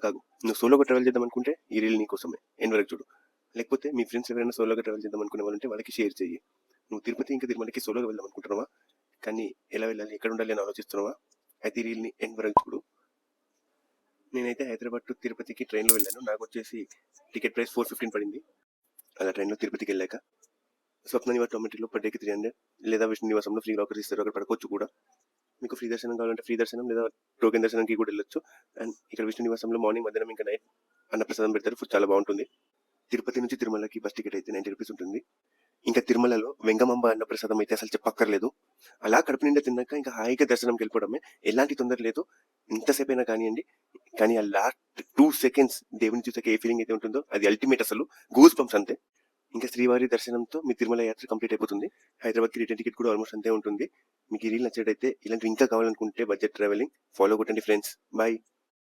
కాగు. నువ్వు సోలోగా ట్రావెల్ చేద్దాం అనుకుంటే ఈ రీల్ నీకోసమే. ఎండ్ వరకు చూడు. లేకపోతే మీ ఫ్రెండ్స్ ఎవరైనా సోలోగా ట్రావెల్ చేద్దాం అనుకునే వాళ్ళుంటే వాళ్ళకి షేర్ చెయ్యి. నువ్వు తిరుపతి ఇంకా తిరుమలకి సోలోగా వెళ్దాం అనుకుంటున్నావా? కానీ ఎలా వెళ్ళాలి, ఎక్కడ ఉండాలి అని ఆలోచిస్తున్నావా? అయితే ఈ రీల్ని ఎండ్ వరకు చూడు. నేనైతే హైదరాబాద్ టు తిరుపతికి ట్రైన్లో వెళ్ళాను. నాకు వచ్చేసి టికెట్ ప్రైస్ 415 పడింది. అలా ట్రైన్లో తిరుపతికి వెళ్ళాక స్వప్న నివాస్ డార్మిటరీలో పర్ డేకి 300 లేదా విష్ణు నివాసంలో ఫ్రీ లాకర్స్ ఇస్తారు, అక్కడ పడుకోవచ్చు కూడా. మీకు ఫ్రీ దర్శనం కావాలంటే ఫ్రీ దర్శనం లేదా టోకెన్ దర్శనంకి కూడా వెళ్ళొచ్చు. అండ్ ఇక్కడ విష్ణు నివాసంలో మార్నింగ్, మధ్యాహ్నం ఇంకా నైట్ అన్నప్రసాదం పెడతారు. ఫుడ్ చాలా బాగుంటుంది. తిరుపతి నుంచి తిరుమలకి బస్ టికెట్ అయితే 90 రూపీస్ ఉంటుంది. ఇంకా తిరుమలలో వెంగమాంబ అన్నప్రసాదం అయితే అసలు చెప్పక్కర్లేదు. అలా కడుపు నిండా తిన్నాక ఇంకా హాయిగా దర్శనంకి వెళ్ళిపోవడమే. ఎలాంటి తొందర లేదు. ఎంతసేపు అయినా కానివ్వండి. కానీ ఆ లాస్ట్ 2 సెకండ్స్ దేవుని చూసాక ఏ ఫీలింగ్ అయితే ఉంటుందో అది అల్టిమేట్. అసలు గూస్ బంప్స్ అంతే. ఇంకా శ్రీవారి దర్శనంతో మీ తిరుమల యాత్ర కంప్లీట్ అయిపోతుంది. హైదరాబాద్కి రిటర్న్ టికెట్ కూడా ఆల్మోస్ట్ అంతే ఉంటుంది. మీకు ఈ రీల్ నచ్చేటైతే ఇలాంటి ఇంకా కావాలనుకుంటే బడ్జెట్ ట్రావెలింగ్ ఫాలో కొట్టండి ఫ్రెండ్స్. బాయ్.